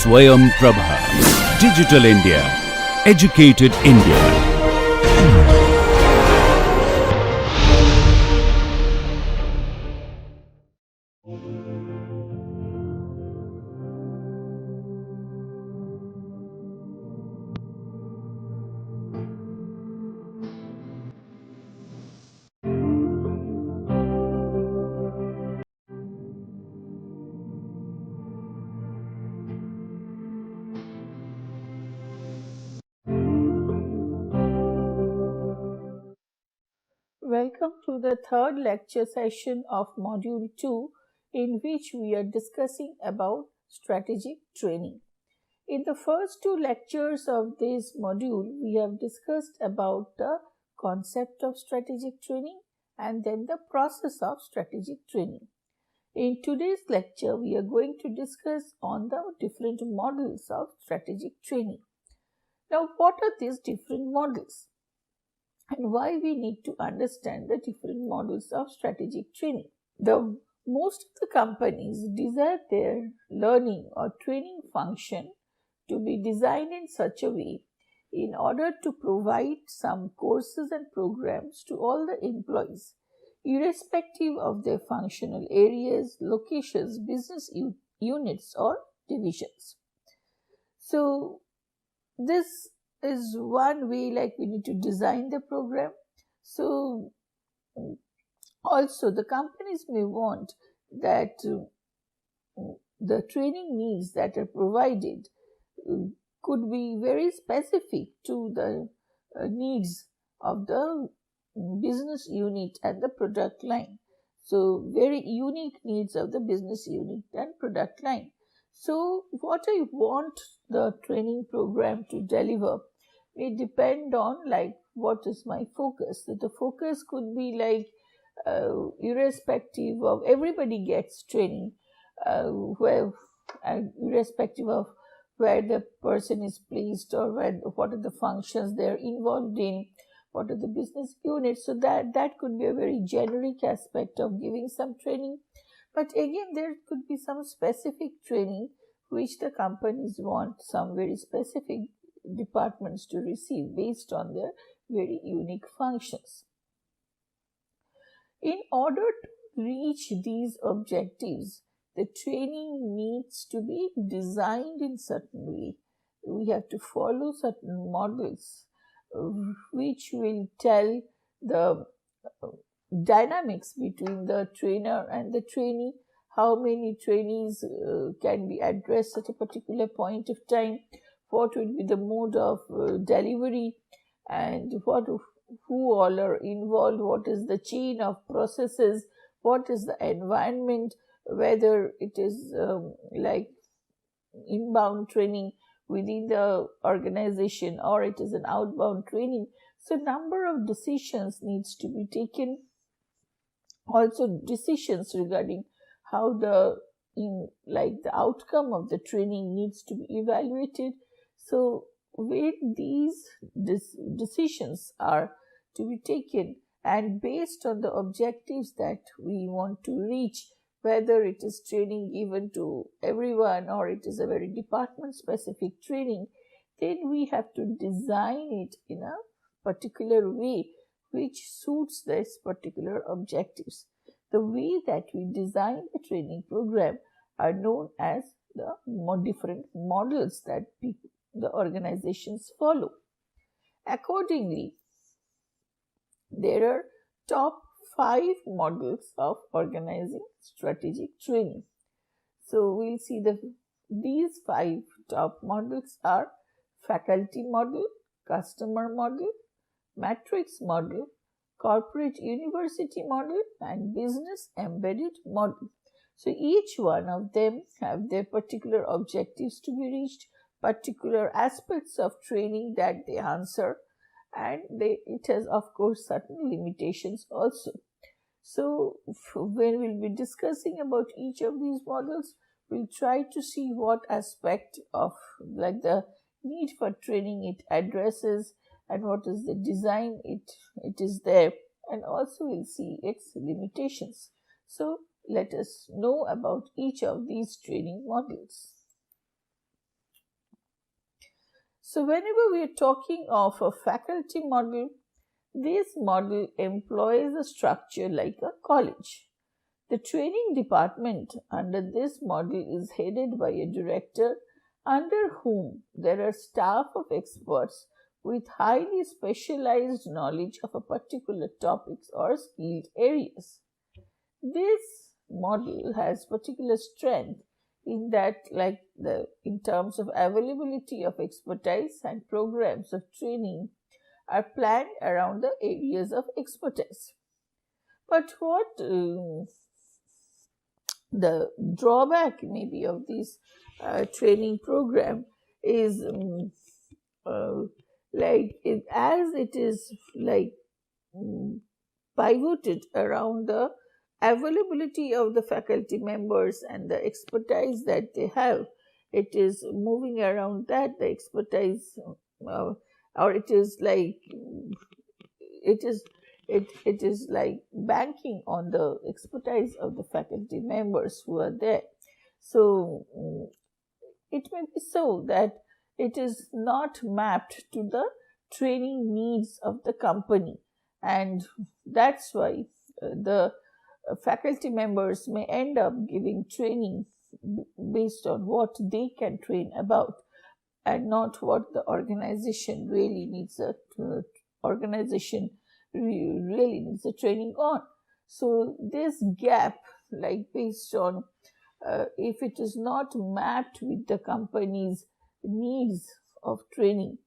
Swayam Prabha. Digital India. Educated India. Welcome to the third lecture session of Module 2, in which we are discussing about strategic training. In the first two lectures of this module, we have discussed about the concept of strategic training and then the process of strategic training. In today's lecture, we are going to discuss on the different models of strategic training. Now, what are these different models? And why we need to understand the different models of strategic training. Most of the companies desire their learning or training function to be designed in such a way in order to provide some courses and programs to all the employees, irrespective of their functional areas, locations, business units or divisions. So this is one way, like we need to design the program. So also the companies may want that the training needs that are provided could be very specific to the needs of the business unit and the product line. So very unique needs of the business unit and product line. So what I want the training program to deliver may depend on like what is my focus. So the focus could be like irrespective of everybody gets training, irrespective of where the person is placed or what are the functions they're involved in, what are the business units. So that could be a very generic aspect of giving some training. But again, there could be some specific training which the companies want some very specific departments to receive based on their very unique functions. In order to reach these objectives, the training needs to be designed in certain way. We have to follow certain models which will tell the dynamics between the trainer and the trainee, how many trainees can be addressed at a particular point of time, what will be the mode of delivery, and who all are involved, what is the chain of processes, what is the environment, whether it is like inbound training within the organization or it is an outbound training. So number of decisions needs to be taken. Also decisions regarding how the outcome of the training needs to be evaluated. So when these decisions are to be taken and based on the objectives that we want to reach, whether it is training given to everyone or it is a very department specific training, then we have to design it in a particular way which suits this particular objectives. The way that we design the training program are known as the different models that the organizations follow. Accordingly, there are top 5 models of organizing strategic training. So we'll see these 5 top models are faculty model, customer model, matrix model, corporate university model, and business embedded model. So each one of them have their particular objectives to be reached, particular aspects of training that they answer, and it has of course certain limitations also. So when we'll be discussing about each of these models, we'll try to see what aspect of like the need for training it addresses and what is the design it is there, and also we'll see its limitations. So let us know about each of these training models. So whenever we are talking of a faculty model, this model employs a structure like a college. The training department under this model is headed by a director under whom there are staff of experts with highly specialized knowledge of a particular topics or skilled areas. This model has particular strength in that, in terms of availability of expertise, and programs of training are planned around the areas of expertise. But what the drawback maybe of this training program is as it is pivoted around the availability of the faculty members and the expertise that they have. It is moving around that, the expertise, or it is like banking on the expertise of the faculty members who are there. So it may be so that it is not mapped to the training needs of the company, and that's why the faculty members may end up giving training based on what they can train about and not what the organization really needs a training on. So this gap, based on if it is not mapped with the company's needs of training,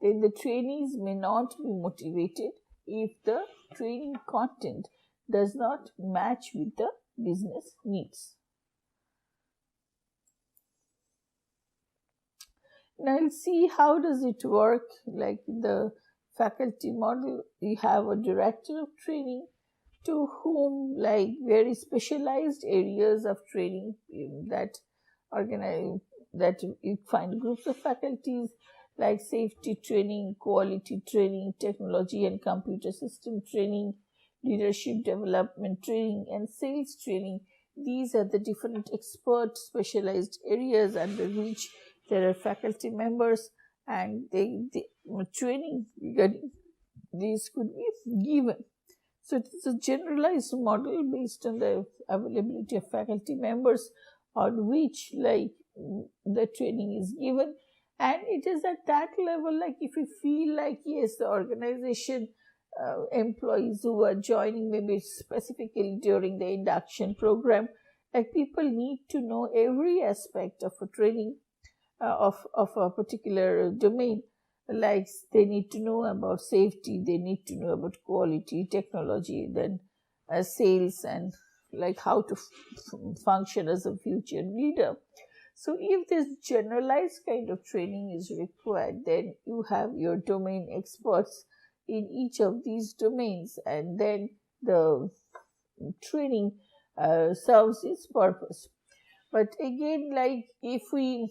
then the trainees may not be motivated if the training content does not match with the business needs. Now we'll see how does it work. Like in the faculty model, we have a director of training to whom very specialized areas of training that you find groups of faculties like safety training, quality training, technology and computer system training, leadership development training, and sales training. These are the different expert specialized areas under which there are faculty members, and the training regarding these could be given. So it is a generalized model based on the availability of faculty members on which the training is given. And it is at that level, if you feel yes, the organization employees who are joining maybe specifically during the induction program, people need to know every aspect of a training of a particular domain. They need to know about safety, they need to know about quality, technology, then sales, and how to function as a future leader. So if this generalized kind of training is required, then you have your domain experts in each of these domains, and then the training serves its purpose. But again, if we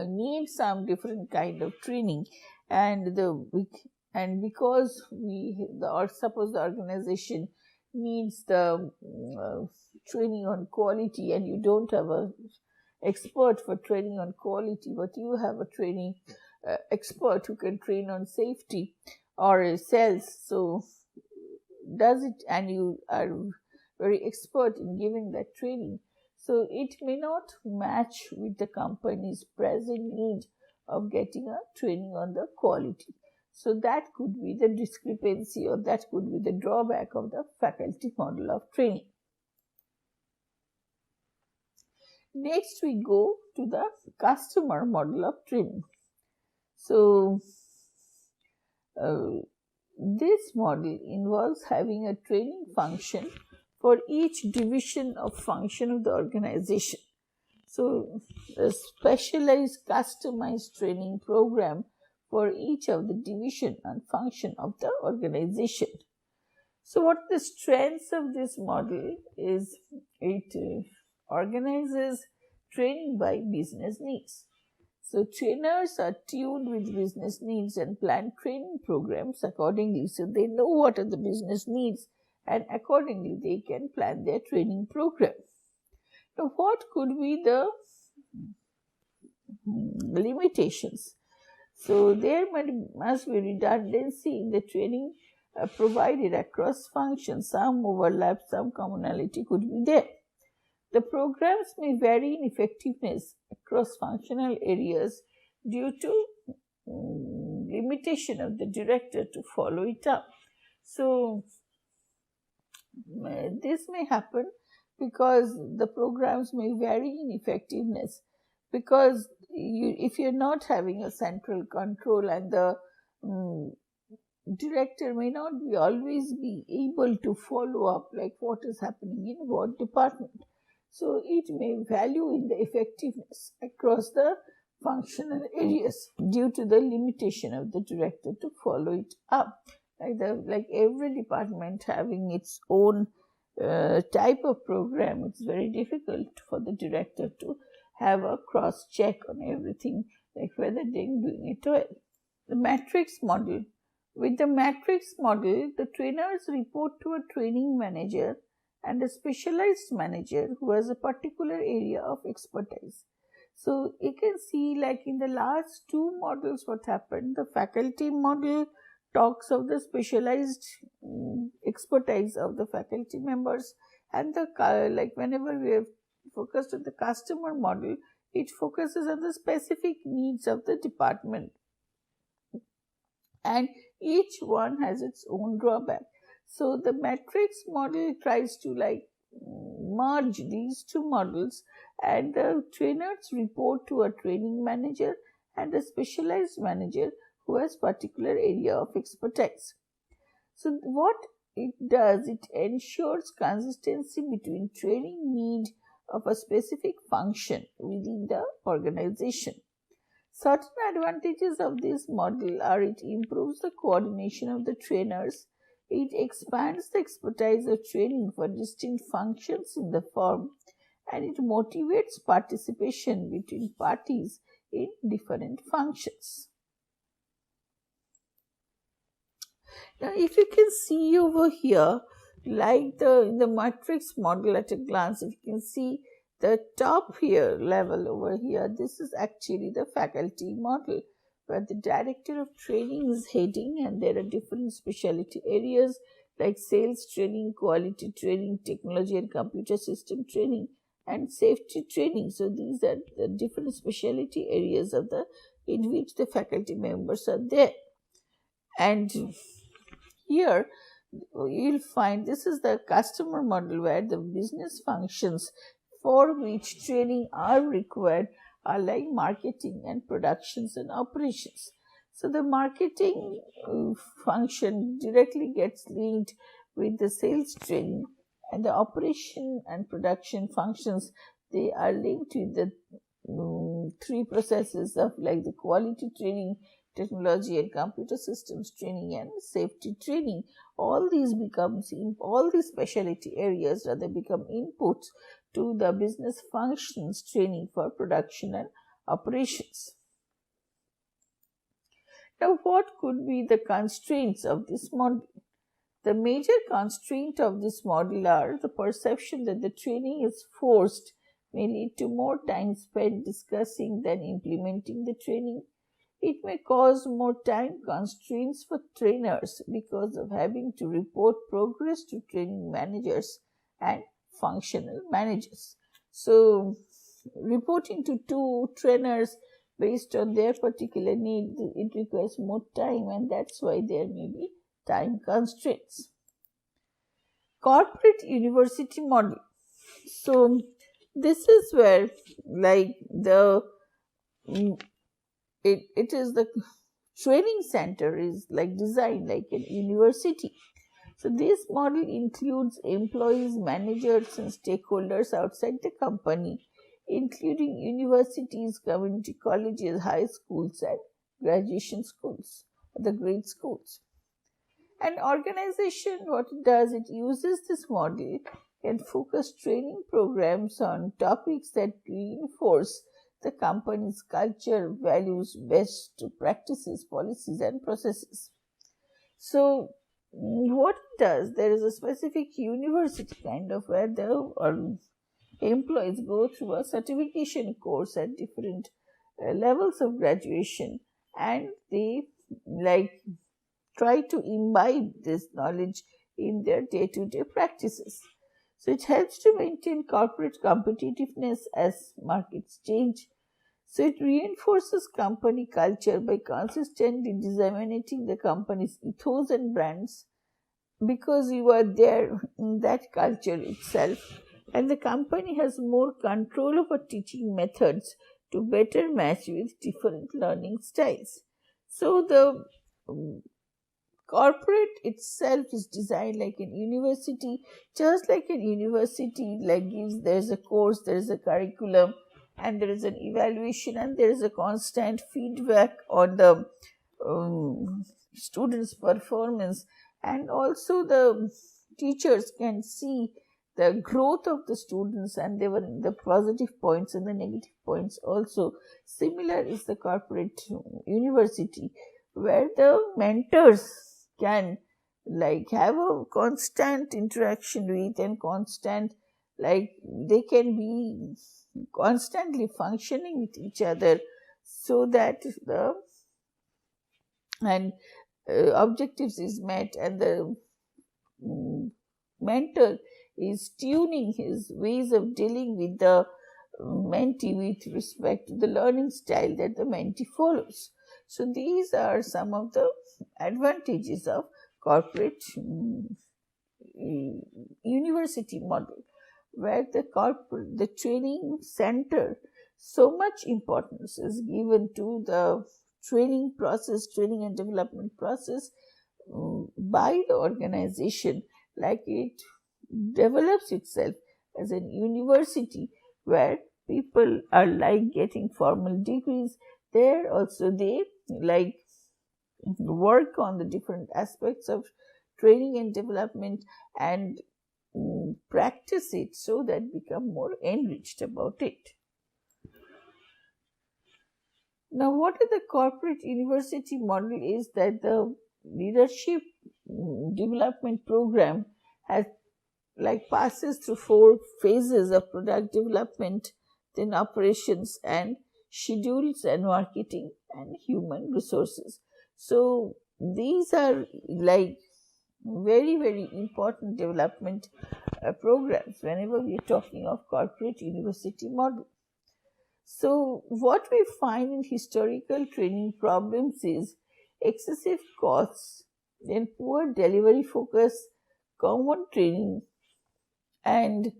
need some different kind of training, and because suppose the organization needs the training on quality, and you don't have a expert for training on quality, but you have a training expert who can train on safety or sales, so does it, and you are very expert in giving that training, so it may not match with the company's present need of getting a training on the quality. So that could be the discrepancy, or that could be the drawback of the faculty model of training. Next, we go to the customer model of training. So this model involves having a training function for each division of function of the organization. So a specialized customized training program for each of the division and function of the organization. So what the strengths of this model is, it organizes training by business needs. So trainers are tuned with business needs and plan training programs accordingly. So they know what are the business needs, and accordingly they can plan their training program. Now what could be the limitations. So there must be redundancy in the training provided across functions. Some overlap, some commonality could be there. The programs may vary in effectiveness across functional areas due to limitation of the director to follow it up. So this may happen because the programs may vary in effectiveness, because if you're not having a central control, and the director may not be always be able to follow up like what is happening in what department. So it may value in the effectiveness across the functional areas due to the limitation of the director to follow it up. Like every department having its own type of program, it's very difficult for the director to have a cross check on everything, like whether they're doing it well. The matrix model. With the matrix model, the trainers report to a training manager and a specialized manager who has a particular area of expertise. So you can see, like in the last two models, what happened. The faculty model talks of the specialized expertise of the faculty members, and the like whenever we have focused on the customer model, it focuses on the specific needs of the department, and each one has its own drawback. So the matrix model tries to merge these two models, and the trainers report to a training manager and a specialized manager who has particular area of expertise. So what it does, it ensures consistency between training need of a specific function within the organization. Certain advantages of this model are: it improves the coordination of the trainers, it expands the expertise of training for distinct functions in the firm, and it motivates participation between parties in different functions. Now, if you can see over here, like in the matrix model at a glance, if you can see the top here level over here, this is actually the faculty model, where the director of training is heading, and there are different specialty areas like sales training, quality training, technology and computer system training, and safety training. So these are the different specialty areas of in which the faculty members are there. And here you'll find this is the customer model, where the business functions for which training are required are like marketing and productions and operations. So the marketing function directly gets linked with the sales training, and the operation and production functions, they are linked with the three processes of like the quality training, technology and computer systems training, and safety training. All these specialty areas rather become inputs to the business functions training for production and operations. Now, what could be the constraints of this model? The major constraint of this model are the perception that the training is forced may lead to more time spent discussing than implementing the training. It may cause more time constraints for trainers because of having to report progress to training managers and functional managers. So, reporting to two trainers based on their particular need, it requires more time, and that's why there may be time constraints. Corporate university model. So, this is where like it is the training center is like designed like a university. So this model includes employees, managers and stakeholders outside the company, including universities, community colleges, high schools and graduation schools, the grade schools. An organization, what it does, it uses this model and focus training programs on topics that reinforce the company's culture, values, best practices, policies and processes. So what it does, there is a specific university kind of where the employees go through a certification course at different levels of graduation, and they like try to imbibe this knowledge in their day-to-day practices. So it helps to maintain corporate competitiveness as markets change. So it reinforces company culture by consistently disseminating the company's ethos and brands, because you are there in that culture itself, and the company has more control over teaching methods to better match with different learning styles. So the corporate itself is designed like an university, just like an university like gives, there's a course, there's a curriculum, and there is an evaluation, and there is a constant feedback on the students performance, and also the teachers can see the growth of the students, and they were in the positive points and the negative points also. Similar is the corporate university, where the mentors can like have a constant interaction with, and constant, like they can be constantly functioning with each other, so that the and objectives is met, and the mentor is tuning his ways of dealing with the mentee with respect to the learning style that the mentee follows. So these are some of the advantages of corporate university model, where the training center, so much importance is given to the training process, training and development process by the organization, like it develops itself as an university where people are like getting formal degrees. There also they like work on the different aspects of training and development, and practice it, so that become more enriched about it. Now, what is the corporate university model is that the leadership development program has like passes through 4 phases of product development, then operations, and schedules, and marketing, and human resources. So these are like very, very important development programs whenever we are talking of corporate university model. So what we find in historical training problems is excessive costs, then poor delivery focus, common training and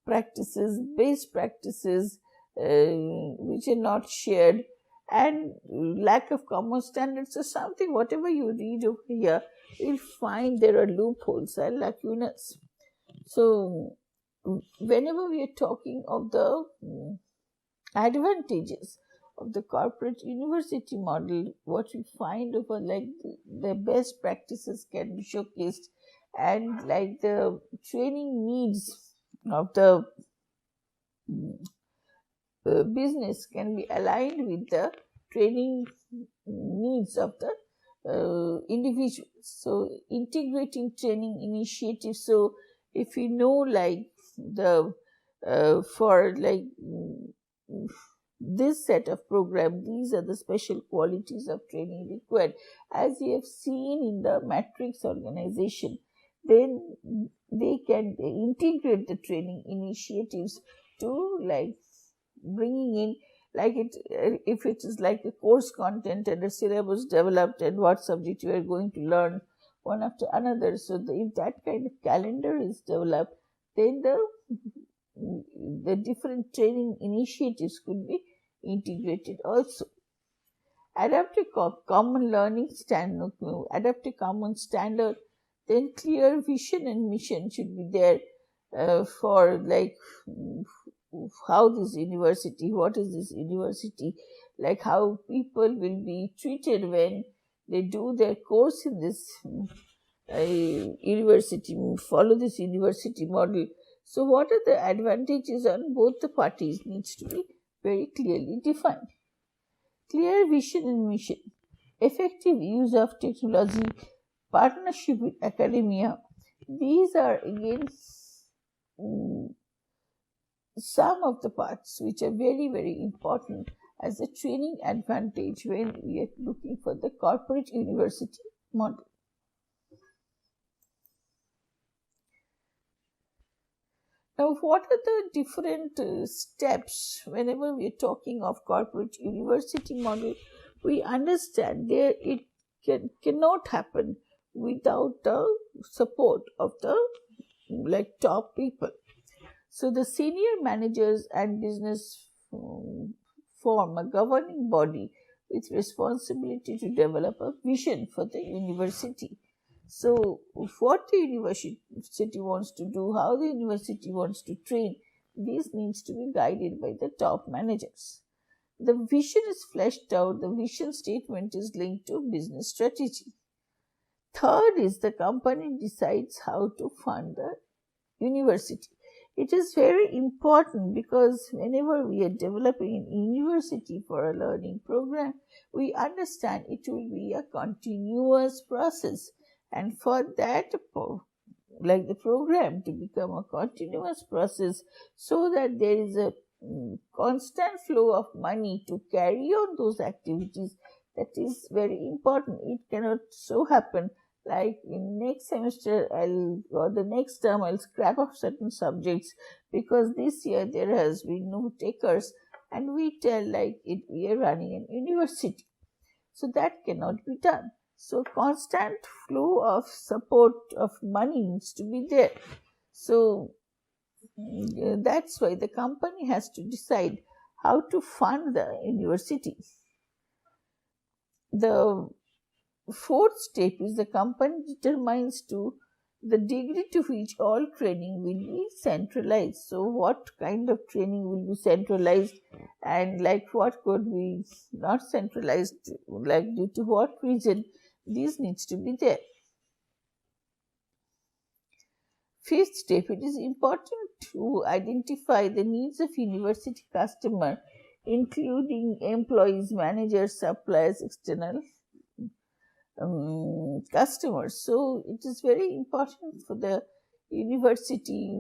practices, base practices which are not shared, and lack of common standards. So something, whatever you read over here, you'll find there are loopholes and lacunas. So whenever we are talking of the advantages of the corporate university model, what we find over like the best practices can be showcased, and like the training needs of the business can be aligned with the training needs of the individuals. So integrating training initiatives. So if you know like the for like this set of program, these are the special qualities of training required, as you have seen in the matrix organization, then they can integrate the training initiatives to like bringing in like it, if it is like a course content and a syllabus developed, and what subject you are going to learn one after another. So if that kind of calendar is developed, then the different training initiatives could be integrated also. Adapt a common learning standard, adapt a common standard, then clear vision and mission should be there for like how this university, what is this university, like how people will be treated when they do their course in this university, follow this university model. So what are the advantages on both the parties needs to be very clearly defined. Clear vision and mission, effective use of technology, partnership with academia. These are again some of the parts which are very, very important as a training advantage when we are looking for the corporate university model. Now, what are the different steps whenever we are talking of corporate university model? We understand there it cannot happen without the support of the top people. So the senior managers and business form a governing body with responsibility to develop a vision for the university. So what the university wants to do, how the university wants to train, this needs to be guided by the top managers. The vision is fleshed out, the vision statement is linked to business strategy. Third is the company decides how to fund the university. It is very important because whenever we are developing an university for a learning program, we understand it will be a continuous process. And for that, the program to become a continuous process so that there is a constant flow of money to carry on those activities, that is very important. It cannot so happen like in next semester or the next term I'll scrap off certain subjects because this year there has been no takers and we tell we are running an university. So that cannot be done. So constant flow of support of money needs to be there. So that's why the company has to decide how to fund the university. The fourth step is the company determines to the degree to which all training will be centralized. So what kind of training will be centralized and what could be not centralized, due to what reason, this needs to be there. Fifth step, it is important to identify the needs of university customer, including employees, managers, suppliers, external customers. So it is very important for the university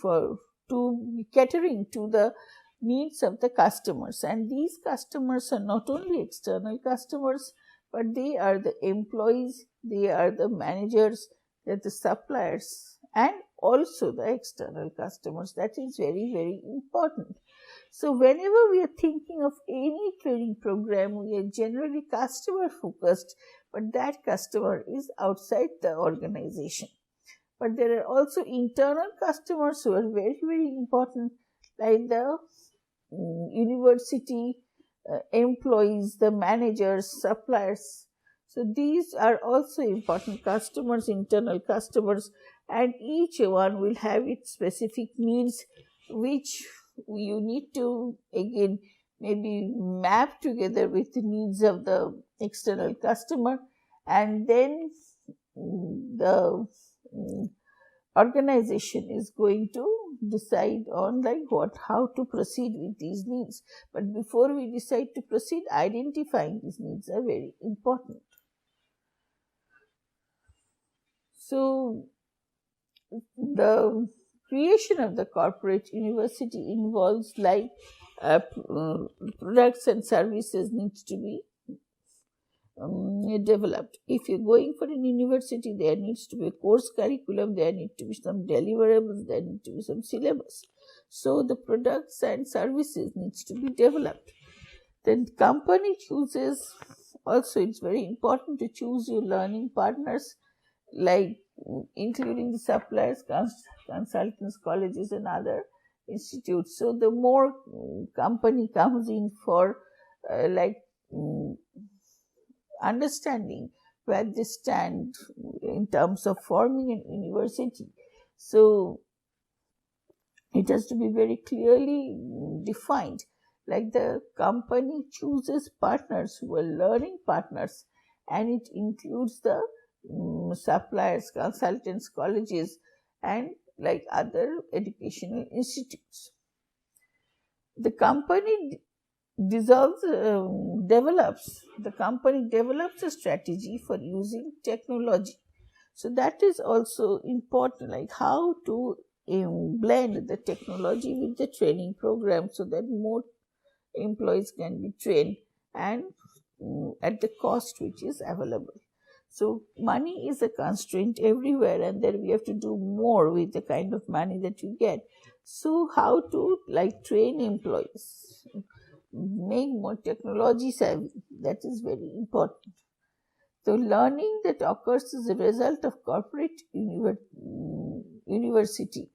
to be catering to the needs of the customers, and these customers are not only external customers, but they are the employees, they are the managers, they are the suppliers, and also the external customers. That is very, very important. So whenever we are thinking of any training program, we are generally customer focused, but that customer is outside the organization. But there are also internal customers who are very, very important, like the university employees, the managers, suppliers. So these are also important customers, internal customers, and each one will have its specific needs, which you need to again maybe map together with the needs of the external customer, and then the organization is going to decide on how to proceed with these needs. But before we decide to proceed, identifying these needs are very important. So the creation of the corporate university involves products and services needs to be developed. If you're going for an university, there needs to be a course curriculum, there need to be some deliverables, there need to be some syllabus. So the products and services needs to be developed. Then company chooses, also it's very important to choose your learning partners, including the suppliers, consultants, colleges and other institutes. So the more company comes in for understanding where they stand in terms of forming an university. So it has to be very clearly defined. The company chooses partners who are learning partners, and it includes the suppliers, consultants, colleges, and other educational institutes. The company develops a strategy for using technology. So that is also important, how to blend the technology with the training program so that more employees can be trained and at the cost which is available. So money is a constraint everywhere, and then we have to do more with the kind of money that you get. So how to train employees, make more technology savvy, that is very important. So learning that occurs as a result of corporate university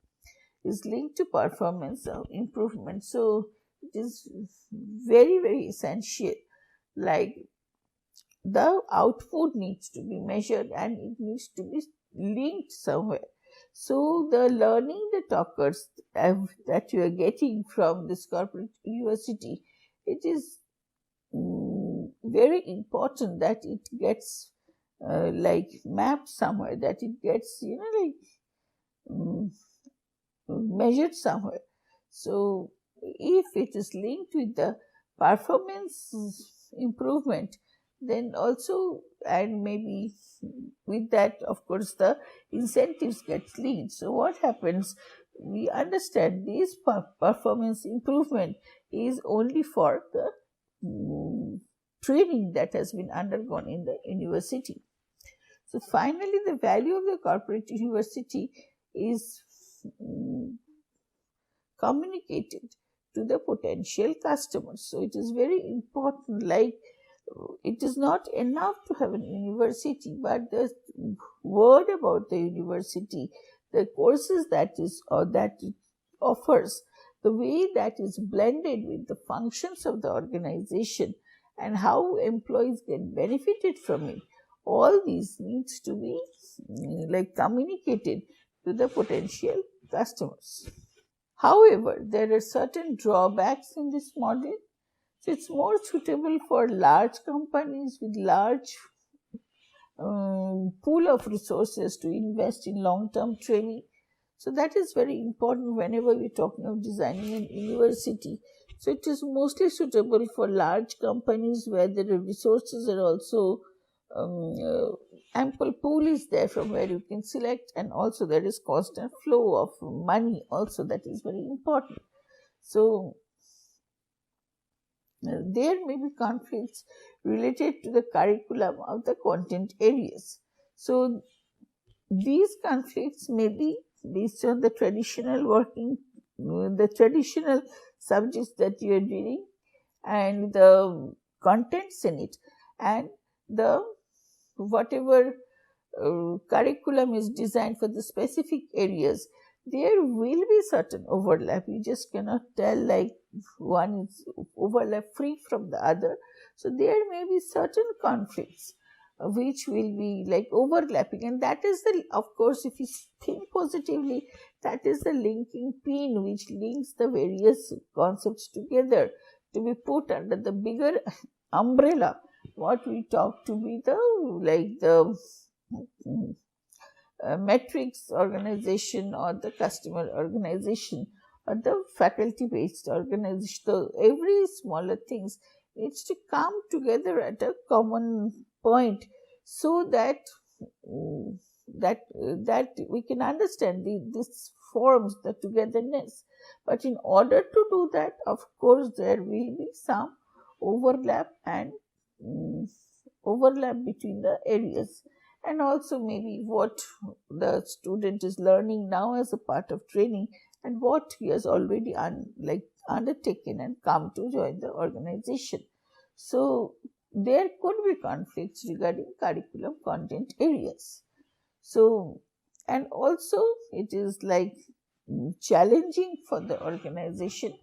is linked to performance improvement. So it is very, very essential. Like the output needs to be measured and it needs to be linked somewhere. So the learning that occurs that you are getting from this corporate university, it is very important that it gets mapped somewhere, that it gets measured somewhere. So if it is linked with the performance improvement, then also, and maybe with that, of course, the incentives get linked. So what happens, we understand this performance improvement is only for the training that has been undergone in the university. So finally, the value of the corporate university is communicated to the potential customers. So it is very important, it is not enough to have an university, but the word about the university, the courses that it offers, the way that is blended with the functions of the organization and how employees get benefited from it, all these needs to be communicated to the potential customers. However, there are certain drawbacks in this model. So it's more suitable for large companies with large pool of resources to invest in long-term training. So that is very important whenever we're talking of designing an university. So it is mostly suitable for large companies where the resources are also ample pool is there from where you can select, and also there is constant flow of money also, that is very important. So there may be conflicts related to the curriculum of the content areas. So these conflicts may be based on the traditional subjects that you are reading and the contents in it, and the whatever curriculum is designed for the specific areas. There will be certain overlap. You just cannot tell one is overlap free from the other. So there may be certain conflicts which will be overlapping, and that is of course, if you think positively, that is the linking pin which links the various concepts together to be put under the bigger umbrella, what we talk to be the metrics organization or the customer organization or the faculty based organization. So every smaller things needs to come together at a common point, so that we can understand this forms the togetherness. But in order to do that, of course, there will be some overlap and overlap between the areas, and also maybe what the student is learning now as a part of training and what he has already undertaken and come to join the organization. So there could be conflicts regarding curriculum content areas. So, and also it is challenging for the organization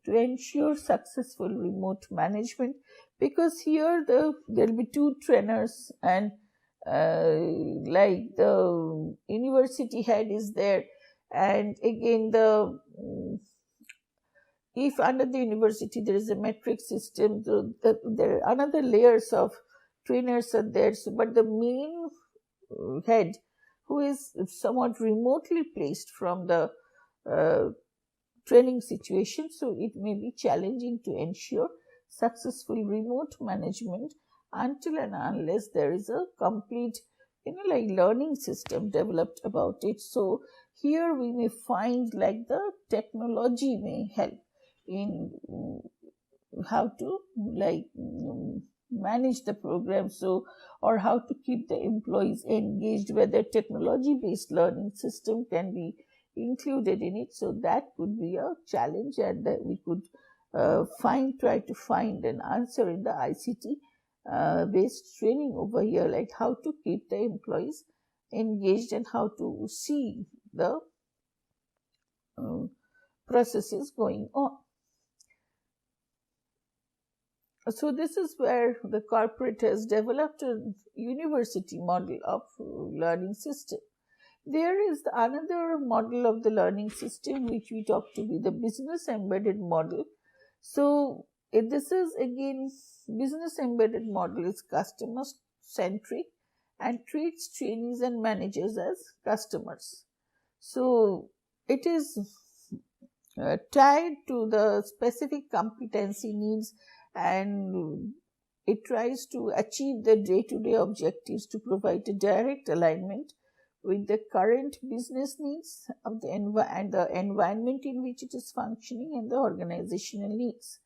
to ensure successful remote management, because here there will be two trainers, and the university head is there, and again if under the university there is a metric system, there are another layers of trainers are there. So, but the main head, who is somewhat remotely placed from the training situation, so it may be challenging to ensure successful remote management until and unless there is a complete learning system developed about it. So here we may find the technology may help in how to manage the program, so or how to keep the employees engaged, whether technology based learning system can be included in it. So that could be a challenge, and that we could try to find an answer in the ICT based training over here, like how to keep the employees engaged and how to see the uh, processes going on. So this is where the corporate has developed a university model of learning system. There is another model of the learning system which we talk to be the business embedded model. So this is again, business embedded model is customer centric and treats trainees and managers as customers. So it is tied to the specific competency needs, and it tries to achieve the day-to-day objectives to provide a direct alignment with the current business needs of the and the environment in which it is functioning and the organizational needs.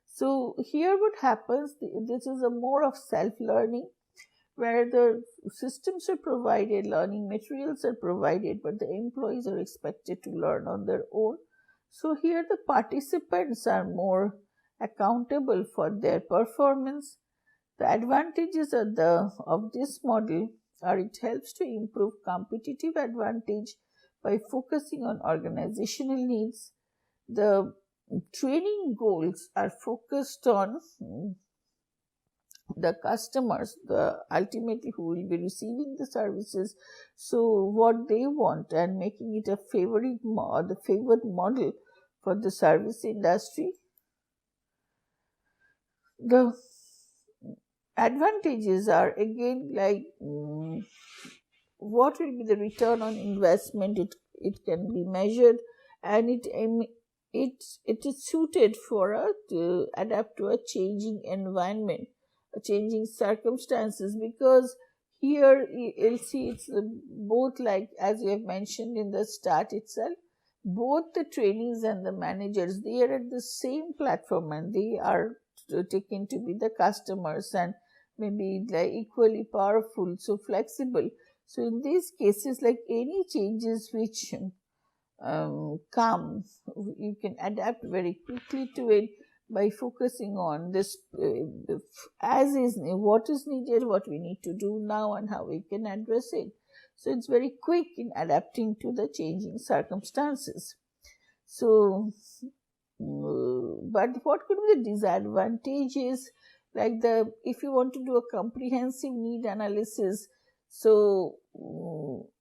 So here what happens, this is a more of self-learning, where the systems are provided, learning materials are provided, but the employees are expected to learn on their own. So here the participants are more accountable for their performance. The advantages of this model are it helps to improve competitive advantage by focusing on organizational needs. The training goals are focused on the customers, the ultimately who will be receiving the services, so what they want, and making it a the favored model for the service industry. The advantages are again like what will be the return on investment, it can be measured, and it is suited for to adapt to a changing environment, changing circumstances, because here you'll see it's both, like as you have mentioned in the start itself, both the trainees and the managers, they are at the same platform and they are taken to be the customers and maybe like equally powerful, so flexible. So in these cases, like any changes which come, you can adapt very quickly to it by focusing on this as is, what is needed, what we need to do now, and how we can address it. So it's very quick in adapting to the changing circumstances. So, but what could be the disadvantages? Like if you want to do a comprehensive need analysis, so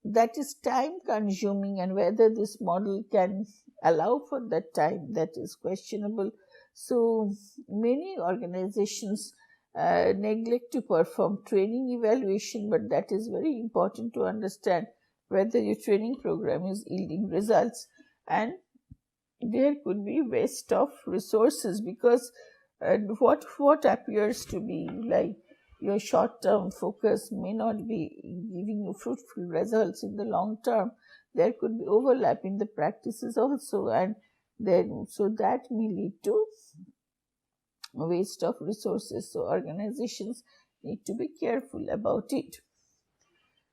that is time consuming, and whether this model can allow for that time, that is questionable. So many organizations neglect to perform training evaluation, but that is very important to understand whether your training program is yielding results. And there could be waste of resources, because what appears to be like your short term focus may not be giving you fruitful results in the long term. There could be overlap in the practices also, and then so that may lead to waste of resources. So organizations need to be careful about it.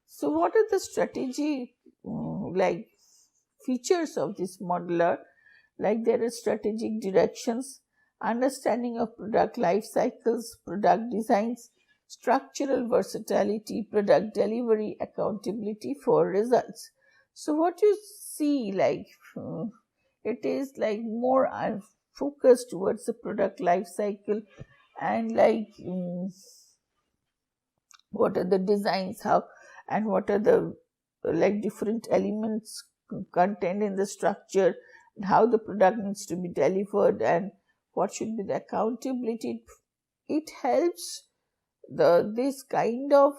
So what are the strategy like features of this modeler? Like there are strategic directions, understanding of product life cycles, product designs, structural versatility, product delivery, accountability for results. So what you see, like it is like more focused towards the product life cycle, and like what are the designs, how, and what are the like different elements contained in the structure, and how the product needs to be delivered, and what should be the accountability. It helps this kind of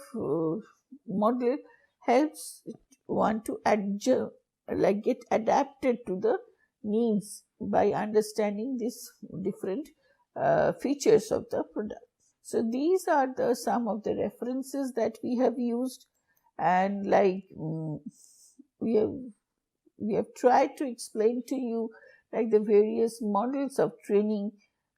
model helps one to adjust, like get adapted to the needs by understanding these different features of the product. So these are the some of the references that we have used, and like we have tried to explain to you like the various models of training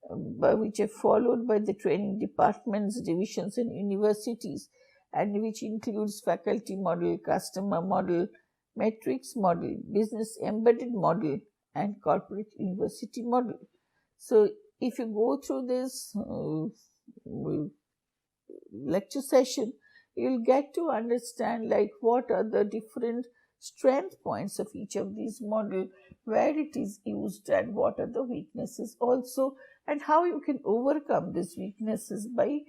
which are followed by the training departments, divisions, and universities, and which includes faculty model, customer model, matrix model, business embedded model, and corporate university model. So, if you go through this lecture session, you'll get to understand like what are the different strength points of each of these model, where it is used, and what are the weaknesses also, and how you can overcome these weaknesses by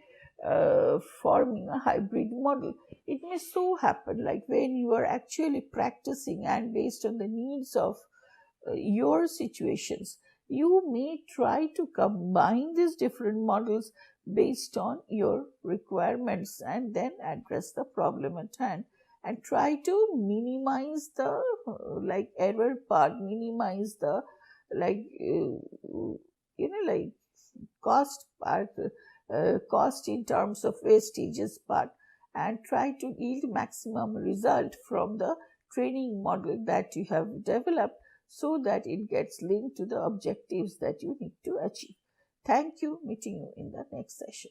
forming a hybrid model. It may so happen like when you are actually practicing and based on the needs of your situations, you may try to combine these different models based on your requirements and then address the problem at hand and try to minimize the like error part, minimize the like like cost part, cost in terms of wastages part, and try to yield maximum result from the training model that you have developed so that it gets linked to the objectives that you need to achieve. Thank you. Meeting you in the next session.